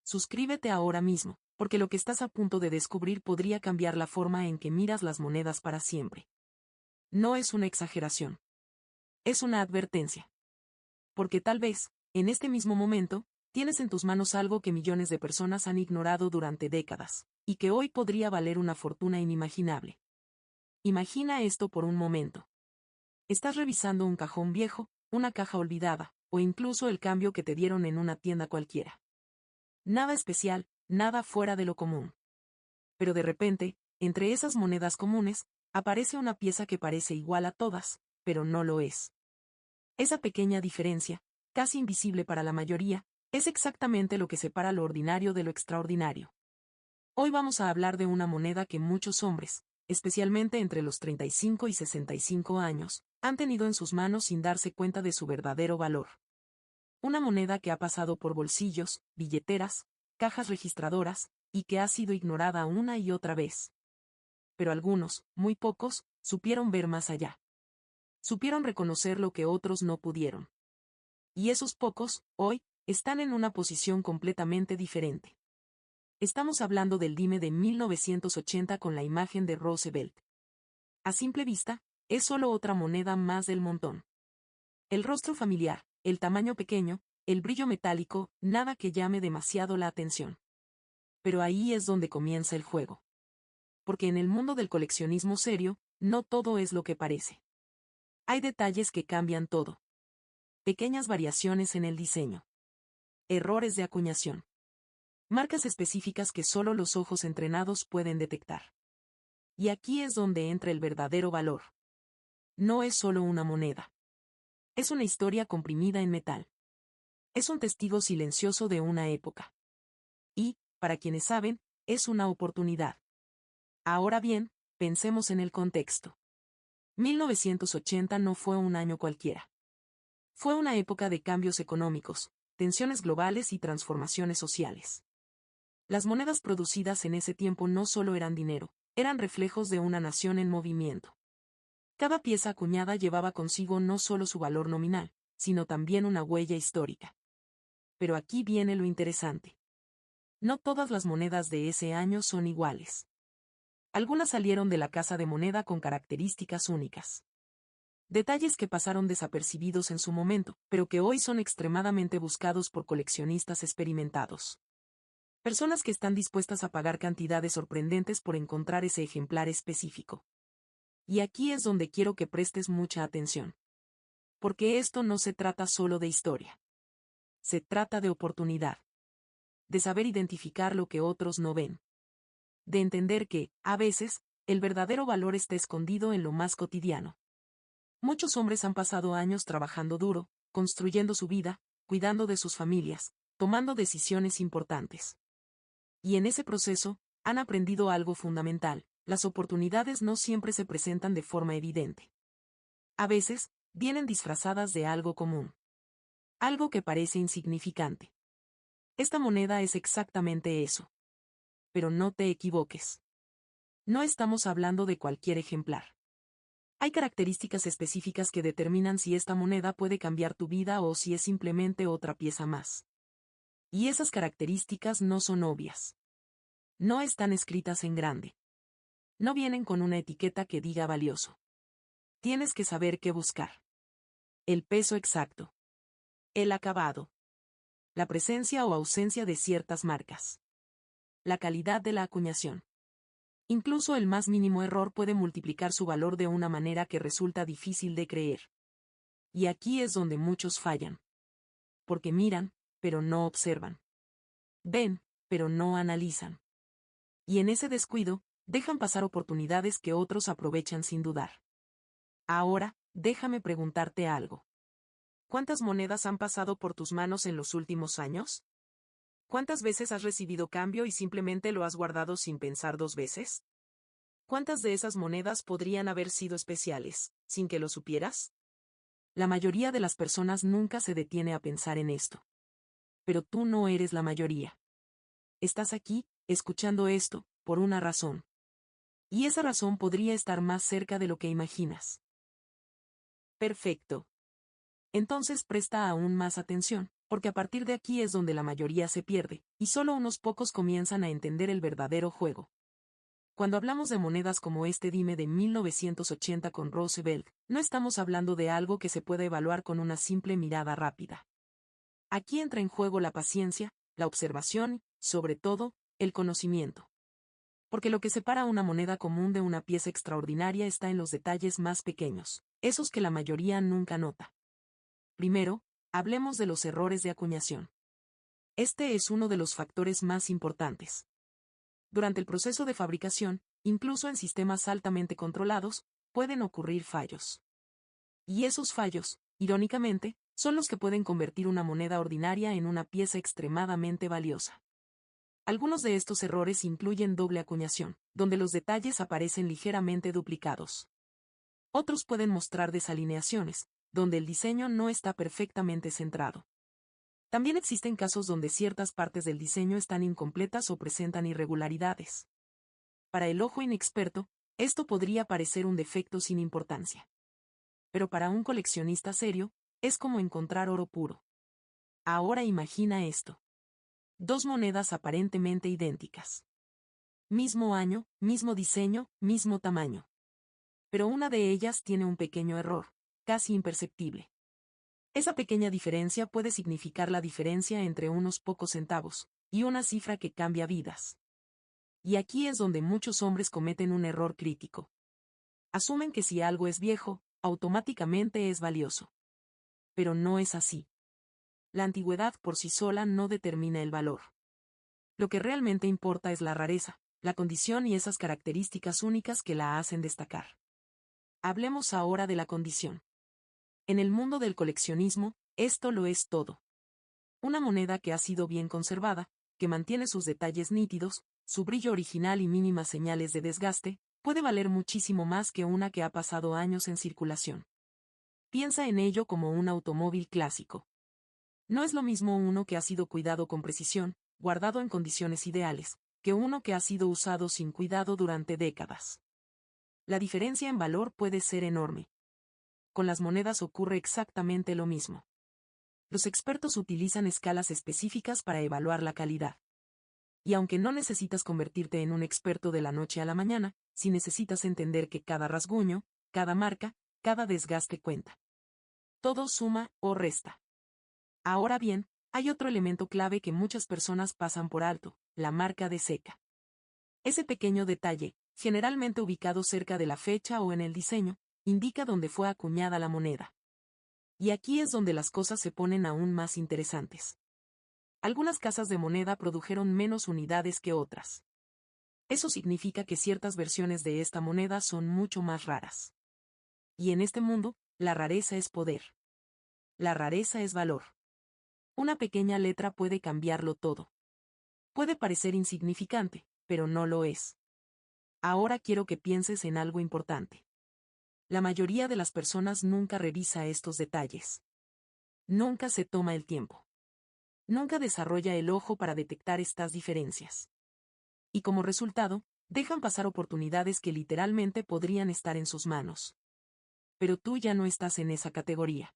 Suscríbete ahora mismo, porque lo que estás a punto de descubrir podría cambiar la forma en que miras las monedas para siempre. No es una exageración. Es una advertencia. Porque tal vez, en este mismo momento, tienes en tus manos algo que millones de personas han ignorado durante décadas, y que hoy podría valer una fortuna inimaginable. Imagina esto por un momento. Estás revisando un cajón viejo, una caja olvidada, o incluso el cambio que te dieron en una tienda cualquiera. Nada especial, nada fuera de lo común. Pero de repente, entre esas monedas comunes, aparece una pieza que parece igual a todas, pero no lo es. Esa pequeña diferencia, casi invisible para la mayoría, es exactamente lo que separa lo ordinario de lo extraordinario. Hoy vamos a hablar de una moneda que muchos hombres, especialmente entre los 35 y 65 años, han tenido en sus manos sin darse cuenta de su verdadero valor. Una moneda que ha pasado por bolsillos, billeteras, cajas registradoras, y que ha sido ignorada una y otra vez. Pero algunos, muy pocos, supieron ver más allá. Supieron reconocer lo que otros no pudieron. Y esos pocos, hoy, están en una posición completamente diferente. Estamos hablando del dime de 1980 con la imagen de Roosevelt. A simple vista, es solo otra moneda más del montón. El rostro familiar, el tamaño pequeño, el brillo metálico, nada que llame demasiado la atención. Pero ahí es donde comienza el juego. Porque en el mundo del coleccionismo serio, no todo es lo que parece. Hay detalles que cambian todo. Pequeñas variaciones en el diseño. Errores de acuñación. Marcas específicas que solo los ojos entrenados pueden detectar. Y aquí es donde entra el verdadero valor. No es solo una moneda. Es una historia comprimida en metal. Es un testigo silencioso de una época. Y, para quienes saben, es una oportunidad. Ahora bien, pensemos en el contexto. 1980 no fue un año cualquiera. Fue una época de cambios económicos, tensiones globales y transformaciones sociales. Las monedas producidas en ese tiempo no solo eran dinero, eran reflejos de una nación en movimiento. Cada pieza acuñada llevaba consigo no solo su valor nominal, sino también una huella histórica. Pero aquí viene lo interesante. No todas las monedas de ese año son iguales. Algunas salieron de la casa de moneda con características únicas. Detalles que pasaron desapercibidos en su momento, pero que hoy son extremadamente buscados por coleccionistas experimentados. Personas que están dispuestas a pagar cantidades sorprendentes por encontrar ese ejemplar específico. Y aquí es donde quiero que prestes mucha atención. Porque esto no se trata solo de historia. Se trata de oportunidad. De saber identificar lo que otros no ven. De entender que, a veces, el verdadero valor está escondido en lo más cotidiano. Muchos hombres han pasado años trabajando duro, construyendo su vida, cuidando de sus familias, tomando decisiones importantes. Y en ese proceso, han aprendido algo fundamental: las oportunidades no siempre se presentan de forma evidente. A veces, vienen disfrazadas de algo común. Algo que parece insignificante. Esta moneda es exactamente eso. Pero no te equivoques. No estamos hablando de cualquier ejemplar. Hay características específicas que determinan si esta moneda puede cambiar tu vida o si es simplemente otra pieza más. Y esas características no son obvias. No están escritas en grande. No vienen con una etiqueta que diga valioso. Tienes que saber qué buscar. El peso exacto. El acabado. La presencia o ausencia de ciertas marcas. La calidad de la acuñación. Incluso el más mínimo error puede multiplicar su valor de una manera que resulta difícil de creer. Y aquí es donde muchos fallan. Porque miran, pero no observan. Ven, pero no analizan. Y en ese descuido, dejan pasar oportunidades que otros aprovechan sin dudar. Ahora, déjame preguntarte algo. ¿Cuántas monedas han pasado por tus manos en los últimos años? ¿Cuántas veces has recibido cambio y simplemente lo has guardado sin pensar dos veces? ¿Cuántas de esas monedas podrían haber sido especiales, sin que lo supieras? La mayoría de las personas nunca se detiene a pensar en esto. Pero tú no eres la mayoría. Estás aquí, escuchando esto, por una razón. Y esa razón podría estar más cerca de lo que imaginas. Perfecto. Entonces presta aún más atención, Porque a partir de aquí es donde la mayoría se pierde, y solo unos pocos comienzan a entender el verdadero juego. Cuando hablamos de monedas como este dime de 1980 con Roosevelt, no estamos hablando de algo que se pueda evaluar con una simple mirada rápida. Aquí entra en juego la paciencia, la observación y, sobre todo, el conocimiento. Porque lo que separa una moneda común de una pieza extraordinaria está en los detalles más pequeños, esos que la mayoría nunca nota. Primero, hablemos de los errores de acuñación. Este es uno de los factores más importantes. Durante el proceso de fabricación, incluso en sistemas altamente controlados, pueden ocurrir fallos. Y esos fallos, irónicamente, son los que pueden convertir una moneda ordinaria en una pieza extremadamente valiosa. Algunos de estos errores incluyen doble acuñación, donde los detalles aparecen ligeramente duplicados. Otros pueden mostrar desalineaciones, donde el diseño no está perfectamente centrado. También existen casos donde ciertas partes del diseño están incompletas o presentan irregularidades. Para el ojo inexperto, esto podría parecer un defecto sin importancia. Pero para un coleccionista serio, es como encontrar oro puro. Ahora imagina esto. Dos monedas aparentemente idénticas. Mismo año, mismo diseño, mismo tamaño. Pero una de ellas tiene un pequeño error, casi imperceptible. Esa pequeña diferencia puede significar la diferencia entre unos pocos centavos, y una cifra que cambia vidas. Y aquí es donde muchos hombres cometen un error crítico. Asumen que si algo es viejo, automáticamente es valioso. Pero no es así. La antigüedad por sí sola no determina el valor. Lo que realmente importa es la rareza, la condición y esas características únicas que la hacen destacar. Hablemos ahora de la condición. En el mundo del coleccionismo, esto lo es todo. Una moneda que ha sido bien conservada, que mantiene sus detalles nítidos, su brillo original y mínimas señales de desgaste, puede valer muchísimo más que una que ha pasado años en circulación. Piensa en ello como un automóvil clásico. No es lo mismo uno que ha sido cuidado con precisión, guardado en condiciones ideales, que uno que ha sido usado sin cuidado durante décadas. La diferencia en valor puede ser enorme. Con las monedas ocurre exactamente lo mismo. Los expertos utilizan escalas específicas para evaluar la calidad. Y aunque no necesitas convertirte en un experto de la noche a la mañana, sí necesitas entender que cada rasguño, cada marca, cada desgaste cuenta. Todo suma o resta. Ahora bien, hay otro elemento clave que muchas personas pasan por alto, la marca de seca. Ese pequeño detalle, generalmente ubicado cerca de la fecha o en el diseño, indica dónde fue acuñada la moneda. Y aquí es donde las cosas se ponen aún más interesantes. Algunas casas de moneda produjeron menos unidades que otras. Eso significa que ciertas versiones de esta moneda son mucho más raras. Y en este mundo, la rareza es poder. La rareza es valor. Una pequeña letra puede cambiarlo todo. Puede parecer insignificante, pero no lo es. Ahora quiero que pienses en algo importante. La mayoría de las personas nunca revisa estos detalles. Nunca se toma el tiempo. Nunca desarrolla el ojo para detectar estas diferencias. Y como resultado, dejan pasar oportunidades que literalmente podrían estar en sus manos. Pero tú ya no estás en esa categoría.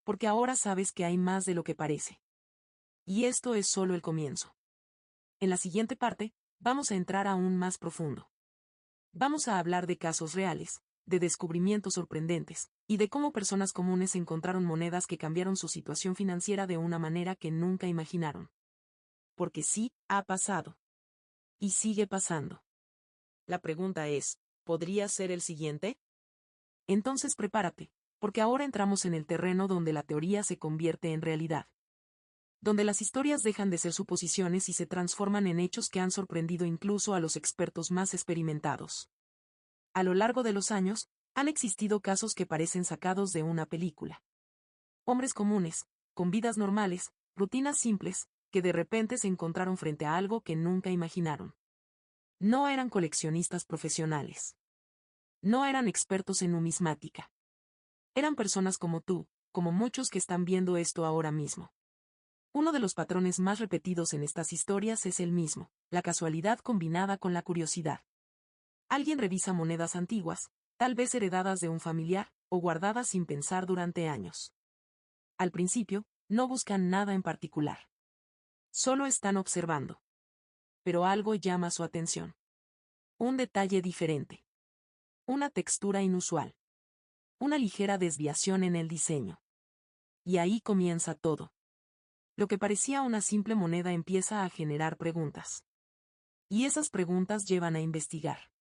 Porque ahora sabes que hay más de lo que parece. Y esto es solo el comienzo. En la siguiente parte, vamos a entrar aún más profundo. Vamos a hablar de casos reales, de descubrimientos sorprendentes, y de cómo personas comunes encontraron monedas que cambiaron su situación financiera de una manera que nunca imaginaron. Porque sí, ha pasado. Y sigue pasando. La pregunta es, ¿podría ser el siguiente? Entonces prepárate, porque ahora entramos en el terreno donde la teoría se convierte en realidad. Donde las historias dejan de ser suposiciones y se transforman en hechos que han sorprendido incluso a los expertos más experimentados. A lo largo de los años, han existido casos que parecen sacados de una película. Hombres comunes, con vidas normales, rutinas simples, que de repente se encontraron frente a algo que nunca imaginaron. No eran coleccionistas profesionales. No eran expertos en numismática. Eran personas como tú, como muchos que están viendo esto ahora mismo. Uno de los patrones más repetidos en estas historias es el mismo, la casualidad combinada con la curiosidad. Alguien revisa monedas antiguas, tal vez heredadas de un familiar, o guardadas sin pensar durante años. Al principio, no buscan nada en particular. Solo están observando. Pero algo llama su atención. Un detalle diferente. Una textura inusual. Una ligera desviación en el diseño. Y ahí comienza todo. Lo que parecía una simple moneda empieza a generar preguntas. Y esas preguntas llevan a investigar.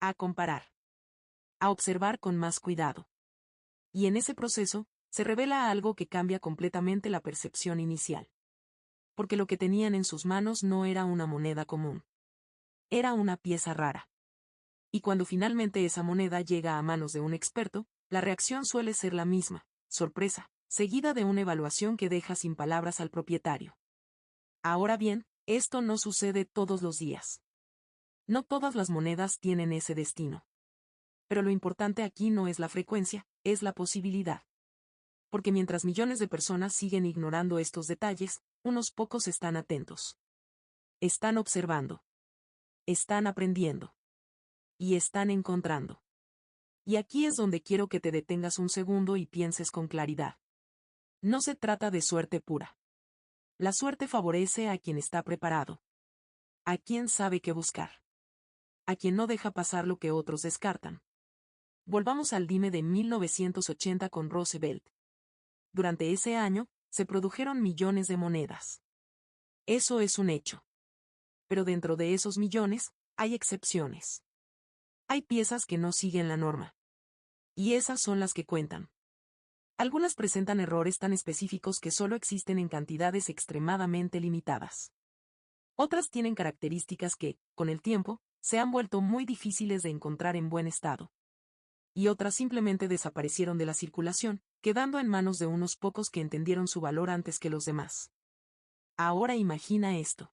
A comparar. A observar con más cuidado. Y en ese proceso, se revela algo que cambia completamente la percepción inicial. Porque lo que tenían en sus manos no era una moneda común. Era una pieza rara. Y cuando finalmente esa moneda llega a manos de un experto, la reacción suele ser la misma, sorpresa, seguida de una evaluación que deja sin palabras al propietario. Ahora bien, esto no sucede todos los días. No todas las monedas tienen ese destino. Pero lo importante aquí no es la frecuencia, es la posibilidad. Porque mientras millones de personas siguen ignorando estos detalles, unos pocos están atentos. Están observando. Están aprendiendo. Y están encontrando. Y aquí es donde quiero que te detengas un segundo y pienses con claridad. No se trata de suerte pura. La suerte favorece a quien está preparado. A quien sabe qué buscar. A quien no deja pasar lo que otros descartan. Volvamos al dime de 1980 con Roosevelt. Durante ese año, se produjeron millones de monedas. Eso es un hecho. Pero dentro de esos millones, hay excepciones. Hay piezas que no siguen la norma. Y esas son las que cuentan. Algunas presentan errores tan específicos que solo existen en cantidades extremadamente limitadas. Otras tienen características que, con el tiempo, se han vuelto muy difíciles de encontrar en buen estado. Y otras simplemente desaparecieron de la circulación, quedando en manos de unos pocos que entendieron su valor antes que los demás. Ahora imagina esto.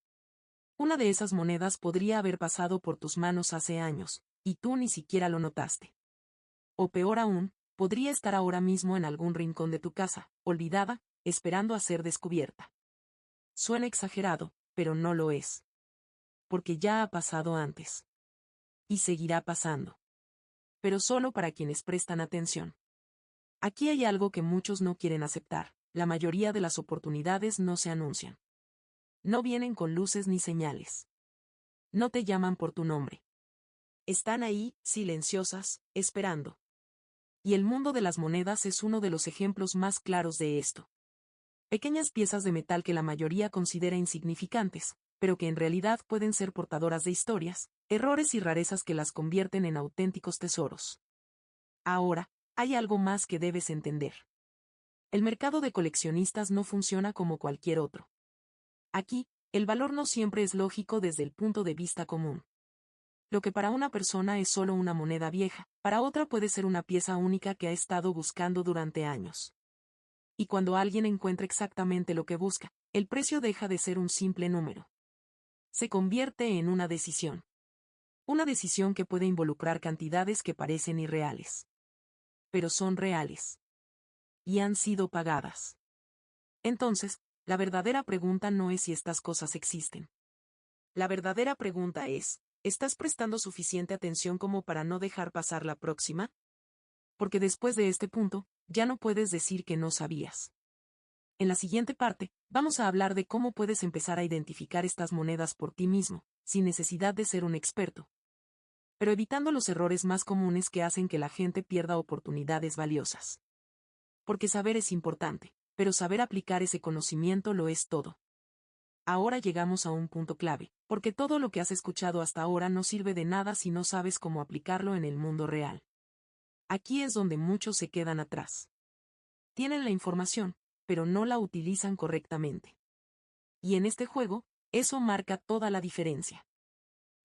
Una de esas monedas podría haber pasado por tus manos hace años, y tú ni siquiera lo notaste. O peor aún, podría estar ahora mismo en algún rincón de tu casa, olvidada, esperando a ser descubierta. Suena exagerado, pero no lo es. Porque ya ha pasado antes. Y seguirá pasando. Pero solo para quienes prestan atención. Aquí hay algo que muchos no quieren aceptar: la mayoría de las oportunidades no se anuncian. No vienen con luces ni señales. No te llaman por tu nombre. Están ahí, silenciosas, esperando. Y el mundo de las monedas es uno de los ejemplos más claros de esto. Pequeñas piezas de metal que la mayoría considera insignificantes, pero que en realidad pueden ser portadoras de historias, errores y rarezas que las convierten en auténticos tesoros. Ahora, hay algo más que debes entender. El mercado de coleccionistas no funciona como cualquier otro. Aquí, el valor no siempre es lógico desde el punto de vista común. Lo que para una persona es solo una moneda vieja, para otra puede ser una pieza única que ha estado buscando durante años. Y cuando alguien encuentra exactamente lo que busca, el precio deja de ser un simple número. Se convierte en una decisión. Una decisión que puede involucrar cantidades que parecen irreales. Pero son reales. Y han sido pagadas. Entonces, la verdadera pregunta no es si estas cosas existen. La verdadera pregunta es: ¿estás prestando suficiente atención como para no dejar pasar la próxima? Porque después de este punto, ya no puedes decir que no sabías. En la siguiente parte, vamos a hablar de cómo puedes empezar a identificar estas monedas por ti mismo, sin necesidad de ser un experto. Pero evitando los errores más comunes que hacen que la gente pierda oportunidades valiosas. Porque saber es importante, pero saber aplicar ese conocimiento lo es todo. Ahora llegamos a un punto clave, porque todo lo que has escuchado hasta ahora no sirve de nada si no sabes cómo aplicarlo en el mundo real. Aquí es donde muchos se quedan atrás. Tienen la información, pero no la utilizan correctamente. Y en este juego, eso marca toda la diferencia.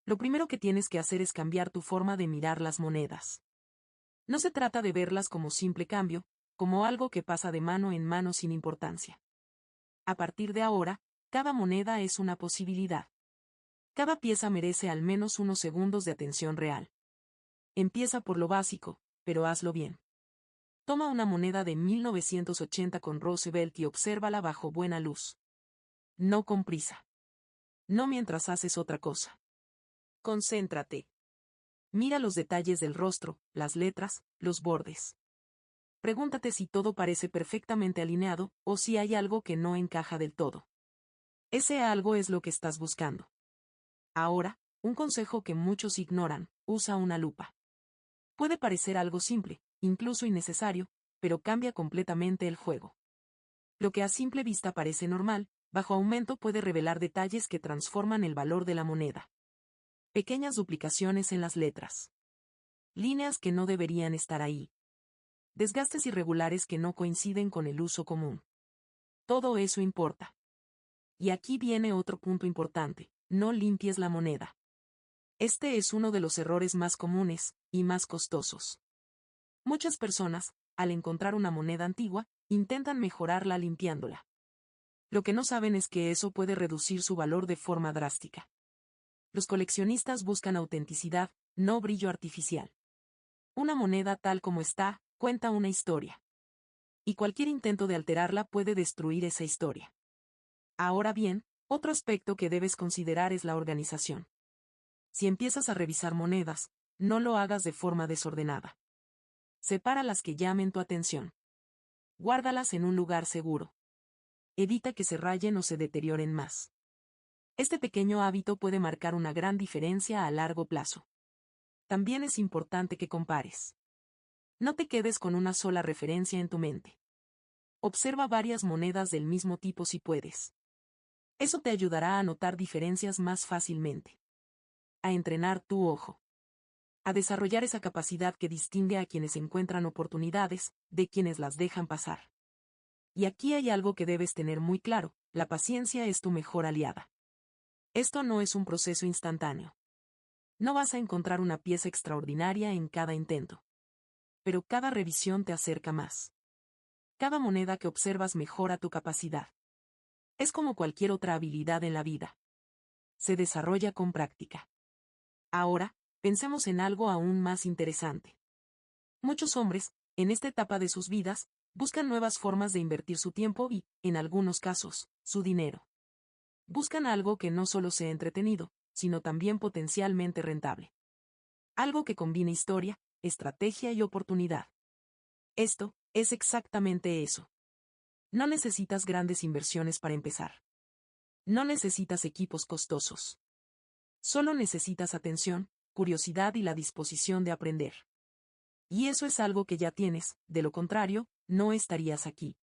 Lo primero que tienes que hacer es cambiar tu forma de mirar las monedas. No se trata de verlas como simple cambio, como algo que pasa de mano en mano sin importancia. A partir de ahora, cada moneda es una posibilidad. Cada pieza merece al menos unos segundos de atención real. Empieza por lo básico, pero hazlo bien. Toma una moneda de 1980 con Roosevelt y obsérvala bajo buena luz. No con prisa. No mientras haces otra cosa. Concéntrate. Mira los detalles del rostro, las letras, los bordes. Pregúntate si todo parece perfectamente alineado, o si hay algo que no encaja del todo. Ese algo es lo que estás buscando. Ahora, un consejo que muchos ignoran: usa una lupa. Puede parecer algo simple, incluso innecesario, pero cambia completamente el juego. Lo que a simple vista parece normal, bajo aumento puede revelar detalles que transforman el valor de la moneda. Pequeñas duplicaciones en las letras. Líneas que no deberían estar ahí. Desgastes irregulares que no coinciden con el uso común. Todo eso importa. Y aquí viene otro punto importante: no limpies la moneda. Este es uno de los errores más comunes, y más costosos. Muchas personas, al encontrar una moneda antigua, intentan mejorarla limpiándola. Lo que no saben es que eso puede reducir su valor de forma drástica. Los coleccionistas buscan autenticidad, no brillo artificial. Una moneda tal como está, cuenta una historia. Y cualquier intento de alterarla puede destruir esa historia. Ahora bien, otro aspecto que debes considerar es la organización. Si empiezas a revisar monedas, no lo hagas de forma desordenada. Separa las que llamen tu atención. Guárdalas en un lugar seguro. Evita que se rayen o se deterioren más. Este pequeño hábito puede marcar una gran diferencia a largo plazo. También es importante que compares. No te quedes con una sola referencia en tu mente. Observa varias monedas del mismo tipo si puedes. Eso te ayudará a notar diferencias más fácilmente. A entrenar tu ojo. A desarrollar esa capacidad que distingue a quienes encuentran oportunidades, de quienes las dejan pasar. Y aquí hay algo que debes tener muy claro: la paciencia es tu mejor aliada. Esto no es un proceso instantáneo. No vas a encontrar una pieza extraordinaria en cada intento. Pero cada revisión te acerca más. Cada moneda que observas mejora tu capacidad. Es como cualquier otra habilidad en la vida. Se desarrolla con práctica. Ahora, pensemos en algo aún más interesante. Muchos hombres, en esta etapa de sus vidas, buscan nuevas formas de invertir su tiempo y, en algunos casos, su dinero. Buscan algo que no solo sea entretenido, sino también potencialmente rentable. Algo que combine historia, estrategia y oportunidad. Esto es exactamente eso. No necesitas grandes inversiones para empezar. No necesitas equipos costosos. Solo necesitas atención, curiosidad y la disposición de aprender. Y eso es algo que ya tienes, de lo contrario, no estarías aquí.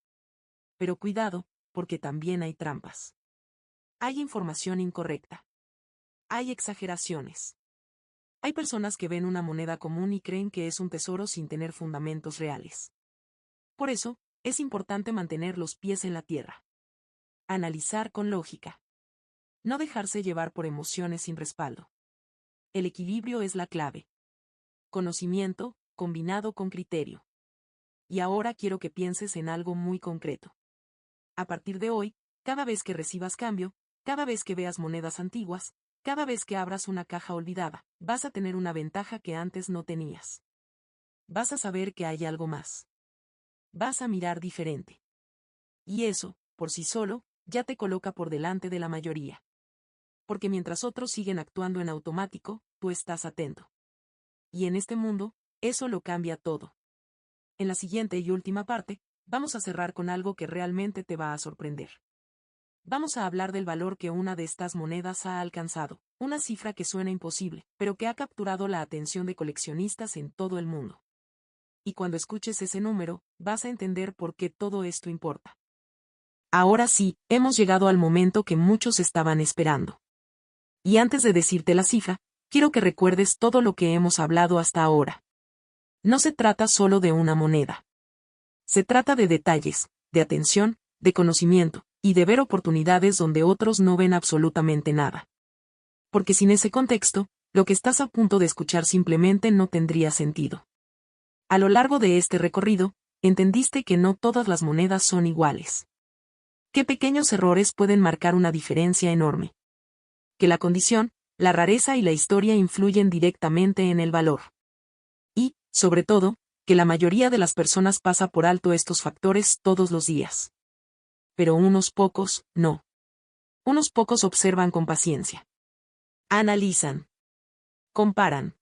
Pero cuidado, porque también hay trampas. Hay información incorrecta. Hay exageraciones. Hay personas que ven una moneda común y creen que es un tesoro sin tener fundamentos reales. Por eso, es importante mantener los pies en la tierra. Analizar con lógica. No dejarse llevar por emociones sin respaldo. El equilibrio es la clave. Conocimiento, combinado con criterio. Y ahora quiero que pienses en algo muy concreto. A partir de hoy, cada vez que recibas cambio, cada vez que veas monedas antiguas, cada vez que abras una caja olvidada, vas a tener una ventaja que antes no tenías. Vas a saber que hay algo más. Vas a mirar diferente. Y eso, por sí solo, ya te coloca por delante de la mayoría. Porque mientras otros siguen actuando en automático, tú estás atento. Y en este mundo, eso lo cambia todo. En la siguiente y última parte, vamos a cerrar con algo que realmente te va a sorprender. Vamos a hablar del valor que una de estas monedas ha alcanzado, una cifra que suena imposible, pero que ha capturado la atención de coleccionistas en todo el mundo. Y cuando escuches ese número, vas a entender por qué todo esto importa. Ahora sí, hemos llegado al momento que muchos estaban esperando. Y antes de decirte la cifra, quiero que recuerdes todo lo que hemos hablado hasta ahora. No se trata solo de una moneda. Se trata de detalles, de atención, de conocimiento, y de ver oportunidades donde otros no ven absolutamente nada. Porque sin ese contexto, lo que estás a punto de escuchar simplemente no tendría sentido. A lo largo de este recorrido, entendiste que no todas las monedas son iguales. Qué pequeños errores pueden marcar una diferencia enorme. Que la condición, la rareza y la historia influyen directamente en el valor. Y, sobre todo, que la mayoría de las personas pasa por alto estos factores todos los días. Pero unos pocos, no. Unos pocos observan con paciencia. Analizan. Comparan.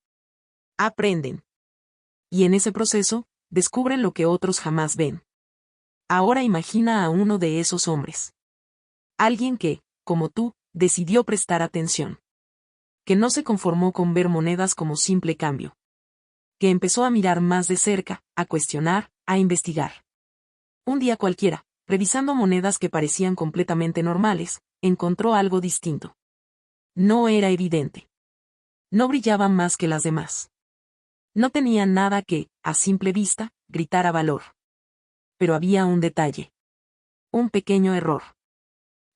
Aprenden. Y en ese proceso, descubren lo que otros jamás ven. Ahora imagina a uno de esos hombres. Alguien que, como tú, decidió prestar atención. Que no se conformó con ver monedas como simple cambio. Que empezó a mirar más de cerca, a cuestionar, a investigar. Un día cualquiera, revisando monedas que parecían completamente normales, encontró algo distinto. No era evidente. No brillaban más que las demás. No tenían nada que, a simple vista, gritara valor. Pero había un detalle. Un pequeño error.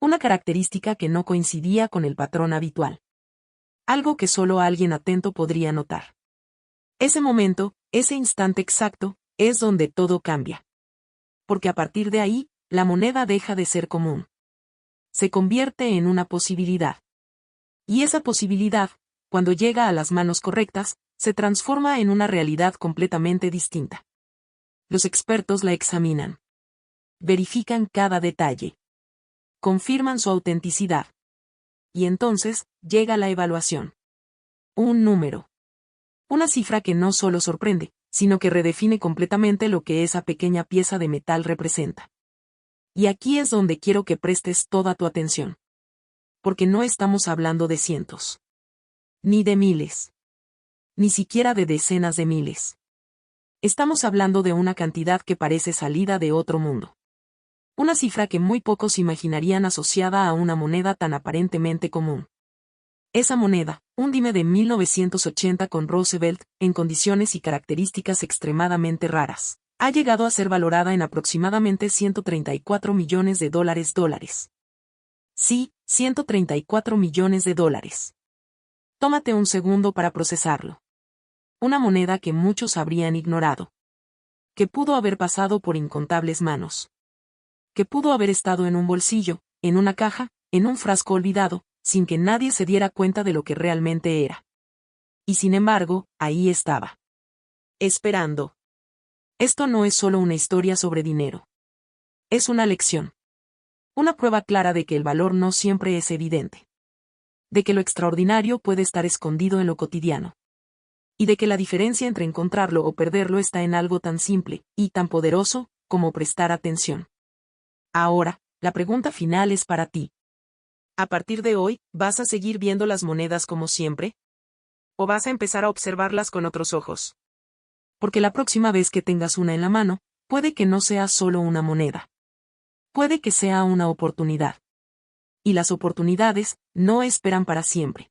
Una característica que no coincidía con el patrón habitual. Algo que solo alguien atento podría notar. Ese momento, ese instante exacto, es donde todo cambia. Porque a partir de ahí, la moneda deja de ser común. Se convierte en una posibilidad. Y esa posibilidad, cuando llega a las manos correctas, se transforma en una realidad completamente distinta. Los expertos la examinan. Verifican cada detalle. Confirman su autenticidad. Y entonces, llega la evaluación. Un número. Una cifra que no solo sorprende, sino que redefine completamente lo que esa pequeña pieza de metal representa. Y aquí es donde quiero que prestes toda tu atención. Porque no estamos hablando de cientos. Ni de miles. Ni siquiera de decenas de miles. Estamos hablando de una cantidad que parece salida de otro mundo. Una cifra que muy pocos imaginarían asociada a una moneda tan aparentemente común. Esa moneda, un dime de 1980 con Roosevelt, en condiciones y características extremadamente raras, ha llegado a ser valorada en aproximadamente 134 millones de dólares. Sí, 134 millones de dólares. Tómate un segundo para procesarlo. Una moneda que muchos habrían ignorado. Que pudo haber pasado por incontables manos. Que pudo haber estado en un bolsillo, en una caja, en un frasco olvidado, sin que nadie se diera cuenta de lo que realmente era. Y sin embargo, ahí estaba. Esperando. Esto no es solo una historia sobre dinero. Es una lección. Una prueba clara de que el valor no siempre es evidente. De que lo extraordinario puede estar escondido en lo cotidiano. Y de que la diferencia entre encontrarlo o perderlo está en algo tan simple, y tan poderoso, como prestar atención. Ahora, la pregunta final es para ti. ¿A partir de hoy, vas a seguir viendo las monedas como siempre? ¿O vas a empezar a observarlas con otros ojos? Porque la próxima vez que tengas una en la mano, puede que no sea solo una moneda. Puede que sea una oportunidad. Y las oportunidades, no esperan para siempre.